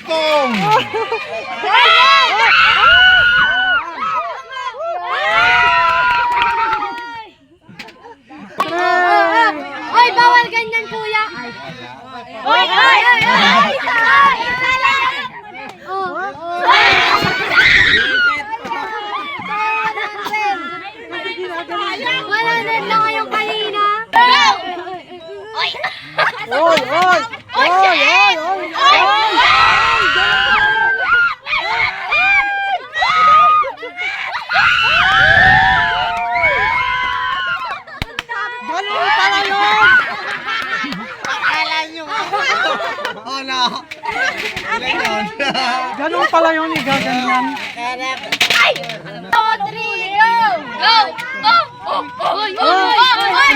Pong! Oy, bawal ganyan, kuya. Oy, oy, oy, oy. Wala din lang yung kanina. Oy! Oy! Oy! Oy! Oy! Oy! Ganun pala yun! Akala nyo! Oh no! Ganun pala yun, igaganyan. Ay! 2, 3, go! Go! Go! Oy! Oy! Oy!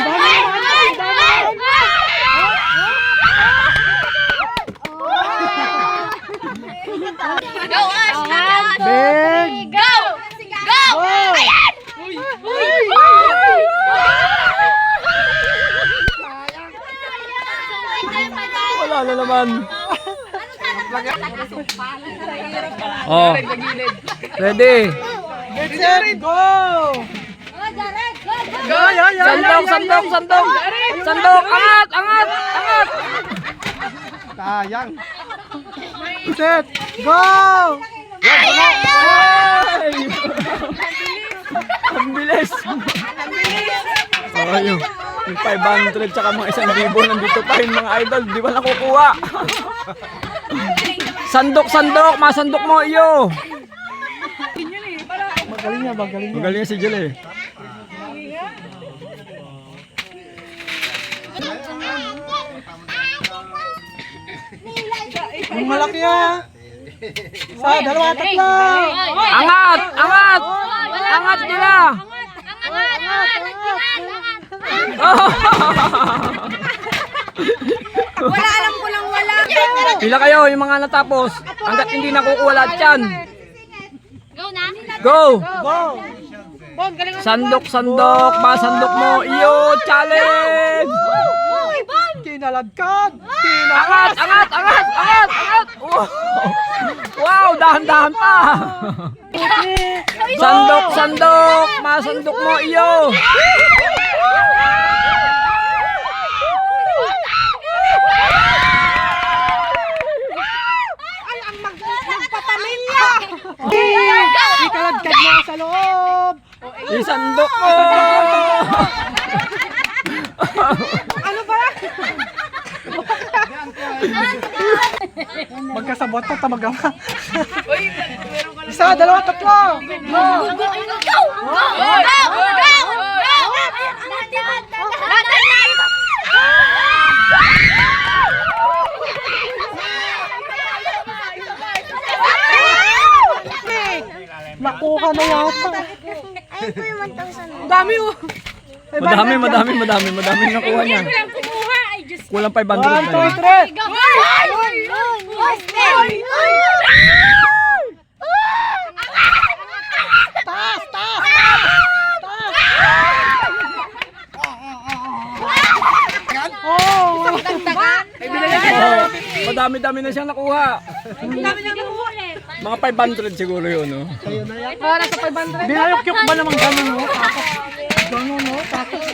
Go, Ash! Big! Go! Go! Ayan! Wala na naman. Oh. Ready? Get set, go! Go! Sandok, sandok, sandok. Sandok, angat, angat, angat. Sayang! Set, go! Ay! Ang bilis. Oh, yung 500 tsaka mga 1,000 nandito pa yung mga idol. Di ba nakukuha? Sandok, sandok. Masandok mo iyo. Magaling niya, magaling niya. Magaling si Jel eh. Yung malaki ah! Sa dalawa, tatlo! Angat, angat. Angat nila. Wala, alam ko lang wala. Pila kayo yung mga natapos. Hanggat hindi nakukuha lahat yan. Go na. Go! Go! Sandok, sandok. Masandok mo iyo. Challenge! Kinaladkad! Angat, angat, angat, angat, angat. Wow, dahan-dahan pa. Sandok, sandok. Masandok mo iyo. Magpapamilya. Ikaladkad mo sa loob! Isandok mo. Magkasabot pa, tamagawa. Isa, dalawa, tatlo! Go! Go! Nakuha na yata. Ayun po yung 1,000. Dami oh! Madami, madami, madami, madami nakuha niya. Kumuha. Ay, Diyos. Kulang 500 1, na 2, yun. 3! Go! Taas! Taas! Oh! Oh, madami-dami na siyang nakuha. Mga 500 siguro yun, no? Dinayok-yok ba naman ganun no? Tapos, ganun no? Tapos,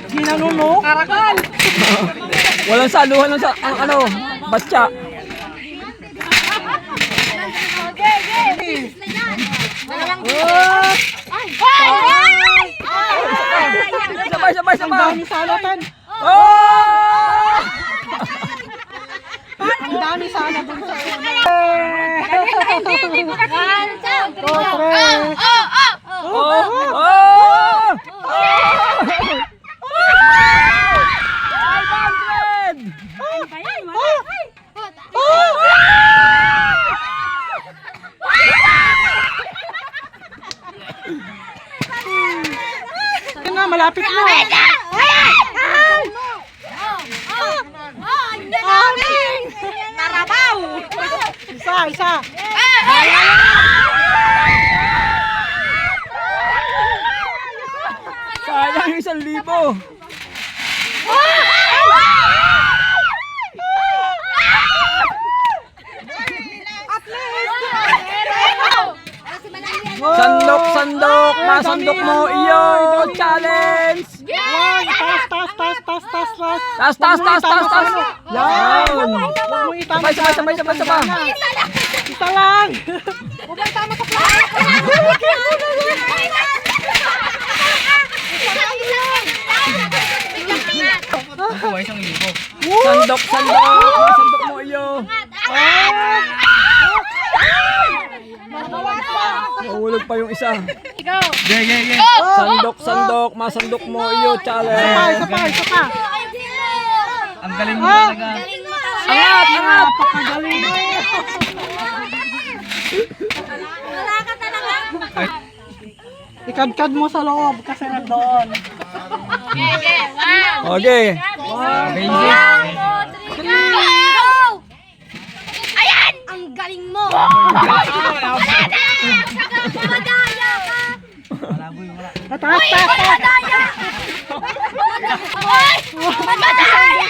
ginanun no? Karakal! Walang saluhan ng ang ano, bastya. Sabay, sabay, Ang sabay. dami salatan! Oh! Ang dami sana dun sa Hindi mo kasi. 1, 2, 3. Oh! Oh! 500! Yan na, malapit na! Narabaw! Isa, isa! Sayang 1,000. Masandok mo iyo. Challenge. One, taas. Tas. Yan. Yan. Huwag mo itama. Sabay. Isa lang. Sandok. Masandok mo iyo. Nahulog pa yung isa. Sandok. Masandok mo iyo. Challenge. Isa pa. Ang galing mo talaga. Angat. Napakagaling. Wala ka talaga. Ikadkad mo sa loob kasi nandoon. Okay. Go! Ayan! Ang galing mo! Madaya ka! Taas. Madaya! Oy! Madaya!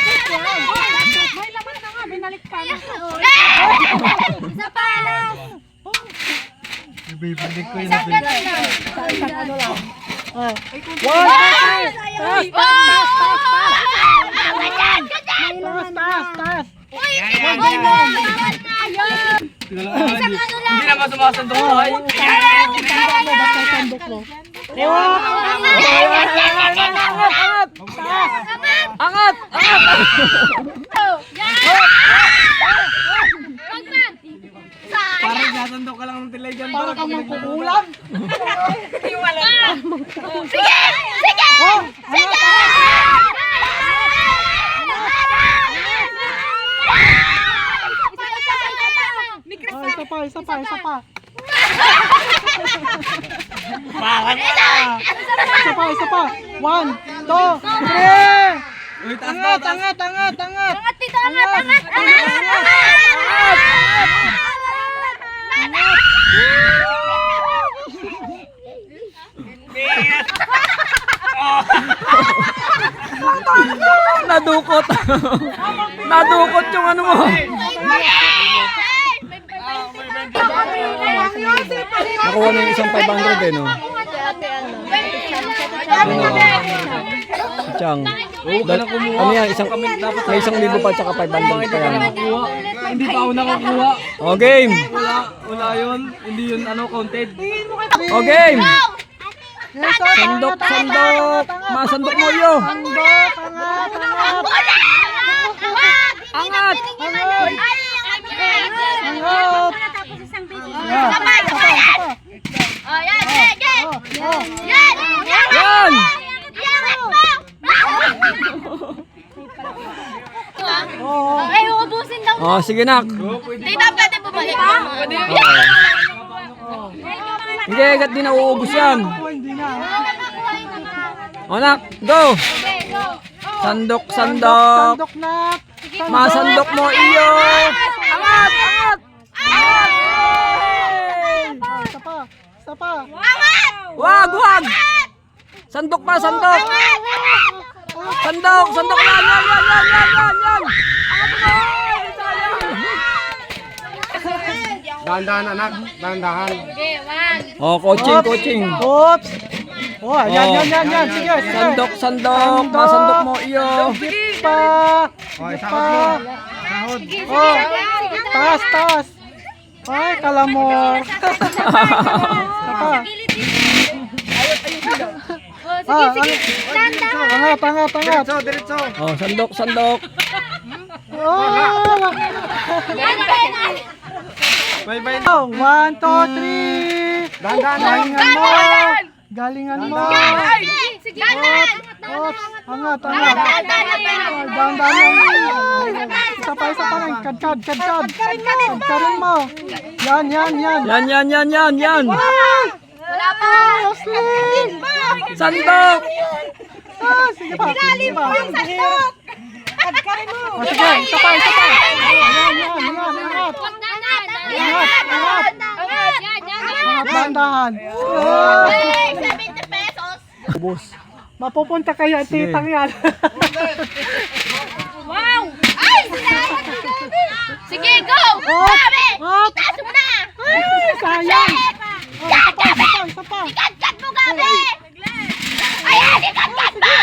May laman na nga, binalik pa. Isa pa lang! Ibibalik ko yun. Isang ganun lang. One, two, three. Taas. Uy! Uy! Isang ano lang! Hindi naman sumasandok ko. Ay. Sandok mo. Angat. Parang sasandok ka lang ng tilay dyan. Para kang mangkukulam. Sige! Isa pa. Isa pa. One, two, three. Uy, taas. Angat. Angat dito! Angat! Nadukot. Nadukot yung ano mo. Nakuha na yung isang 500 eh, no? Si Chang. Ano yan? May 1,000 pa tsaka 500 pa yan. Hindi pa ako nakakuha. O, game! Wala yun. Hindi yun counted. O, game! Sandok! Masandok mo iyo! Angat! Yan! Ay, uubusin daw. O, sige nak. Tita, pwede bumalik. Pwede. Hindi, agad din nauubos yan. Hindi na. O nak, go! Sandok! Sandok na. Masandok mo iyo! Angat! Isa pa. Wag! Sandok pa! Sandok! Yan! Dahan-dahan anak. Dahan-dahan. Oh, coaching. Oops. Yan. Sige. Sandok! Masandok mo iyo! Pa. Okay, sahod mo. Sahod. Taas. Ay, kalamor. Angat. Diretso. Oh, sandok! Bye. 1, 2, 3. Dahan-dahan. Galingan mo. Sige. Oops. Angat. Dahan-dahan. Isa pa lang. Kadkad. Kadkarin mo. Yan. Wala pa. Sandok! Sige pa. Kadkarin mo. Sige, isa pa. Angat. Dahan-dahan. 70 pesos. Ubos. Mapupunta kayo ang titang yan. Wow! Ay! Sige, go! Sabi! Itaas mo na! Ay, sayang. Isa pa. Ikat mo! gabi! Ayan, ikat-kat mo!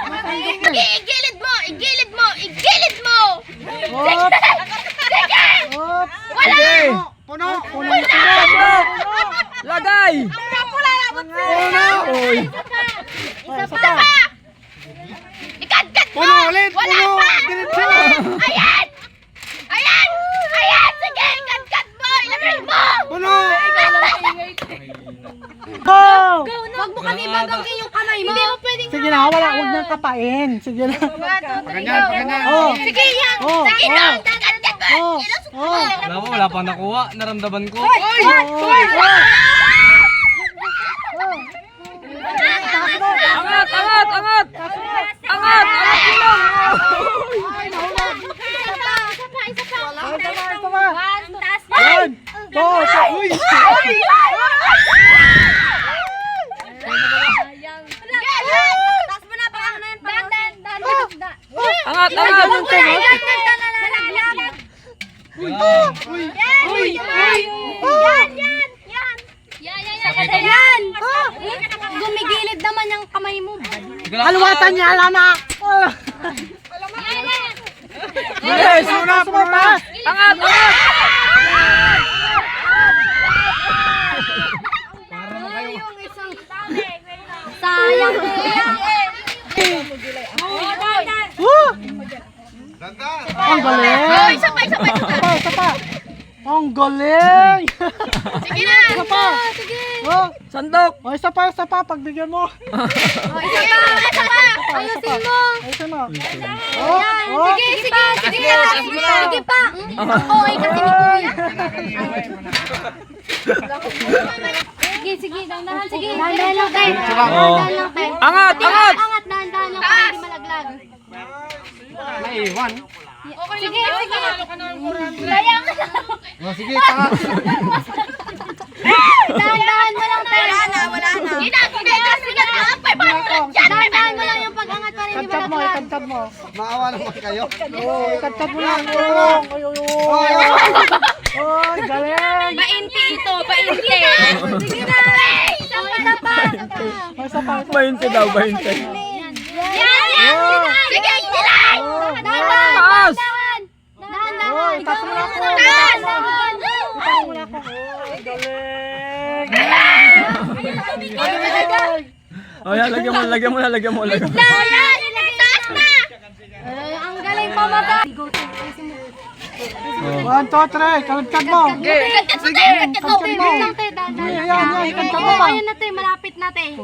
Igilid mo! Igilid mo! Igilid mo! Hop! Sige! Hop! Wala! Sige. Puno! Sandok! Lagay! Uy! Isa Isa pa! Ikat-kat mo! Puno ulit! Wala Puno! pa! Diretso! Ayan! Ayan! Ayan! Sige! Ikat-kat mo! Ilagay mo! Puno! Go! Huwag mo kami babangkin yung kamay mo. Hindi mo pwedeng... Sige na, wala, huwag nang kapain. Sige na. Ganyan, ganyan. Oh. Sige yan! Oh, Sige na! oh. Ikat-kat mo! Oh, oh. Wala pa nakuha. Naramdaman ko. Angat! Angat! Angat! Angat! Angat mo lang! Isa pa! Isa pa. Taas na! One, two, three. Uy! Taas mo na pa! Dan! Angat! Angat! Yan! Gumigilid naman yung kamay mo. Haluwatan niya, lama. Yes! Sumapas. Angat! Angat! Sayang. Woo! Ang galing. Isa pa. Isa pa. Ang galing. Sige na. Isa pa. Sige. Oh, Sandok! oh, isa pa, pagbigyan mo. Isa pa. Ayusin mo. Ayusin mo. Oh, oh. Sige pa. Sige pa. Okay kasi ni Kuya. Sige, dahan-dahan. Sige, dahan-dahan lang tayo. Dahan-dahan lang tayo. Angat! Angat! Angat, dahan-dahan lang para hindi malaglag. Naiwan. Sige. Sayang. Oh, sige, tanga. Dahan-dahan mo lang tayo. Wala na. Sige na. Dahan-dahan mo lang yung pag-angat para hindi Ikat mo, malaglag. ikat mo. Maawa naman kayo. Oh, ikat mo lang. Oh, galing. Painti ito, painti. Sige na. Isa pa. Oh, isa pa. 20 daw, 20. Yan. Sige, lang. Dahan-dahan. Taas! Oh, itas mo lang po. Dahan-dahan. Itas mo lang po. Oh, galing. Oh, yan, lagyan mo. Dahan. Taas na. Ang galing pa mata. 1, 2, 3. Kalagkad mo. Sige. Yan, ikat mo pa. Ayun na tayo, malapit na tayo.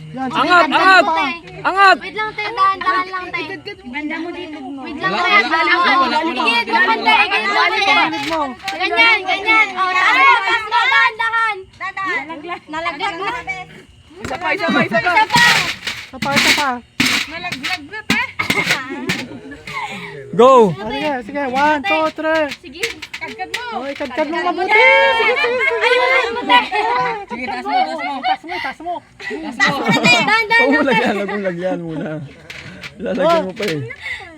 Yan, sige, Angat! ikat mo Angat! pa. Angat! Wait lang tayo, dahan-dahan lang tayo. Banda mo dito. Wait lang tayo, dahan-dahan. Igilid mo banda, igilid mo banda. Ikat mo. Ganyan. O, taas mo, dahan-dahan. Nalaglag na. Isa pa! Isa pa. Isa pa. Go! Oh, sige. 1, 2, 3. Sige, kagkad mo. Oh, ikagkad mo mabuti. Sige. Ayun, mata. Sige, taas mo. Taas mo. Dahan-dahan Huwag mo lang. lagyan muna. Lalagyan mo pa eh.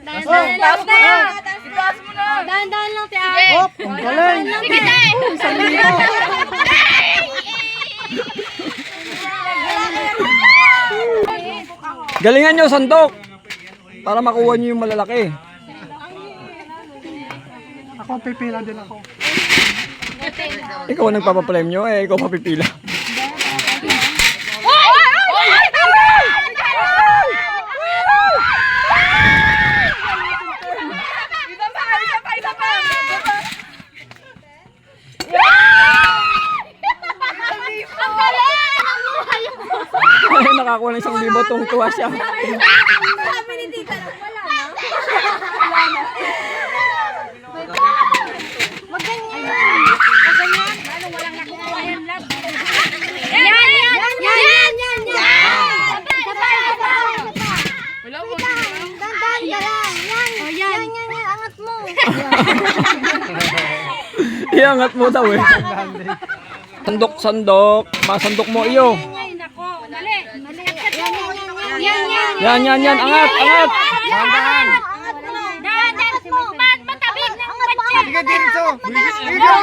Dahan-dahan lang tayo. Dahan-dahan lang tayo. Hop, ang galing. Sige tayo. Isang libo. Galingan nyo, sandok! Para makuha nyo yung malalaki. Ako, pipila din ako. Ikaw ang nagpapapremyo eh, ikaw papipila. Nakakuha ng 1,000 tong tuwa siya. Sabi ni Tita, wala na. Wag ganyan. Ano, walang nakukuha yan, lab. Yan. Dandan ka lang. Yan. Angat mo. Iangat mo daw eh. Sandok. Masandok mo iyo. Yan. Angat. Dahan mo. Matabig ng patya. Sige, diretso. Sige ka.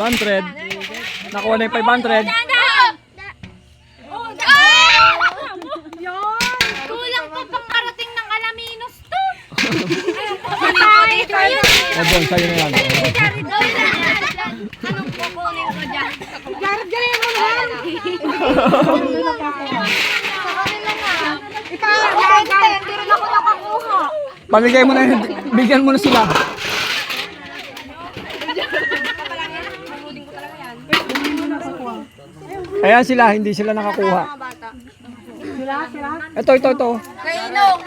500. Nakuha na yung 500. Kulang pa pang karating ng Alaminos to. O doon, sa'yo na yan. Anong kukunin ko dyan? Jared, galing mo naman. Hindi rin ako nakakuha. Pamigay mo na yun. Bigyan mo na sila. Ayan sila, hindi sila nakakuha. Sila. Ito. Kainong.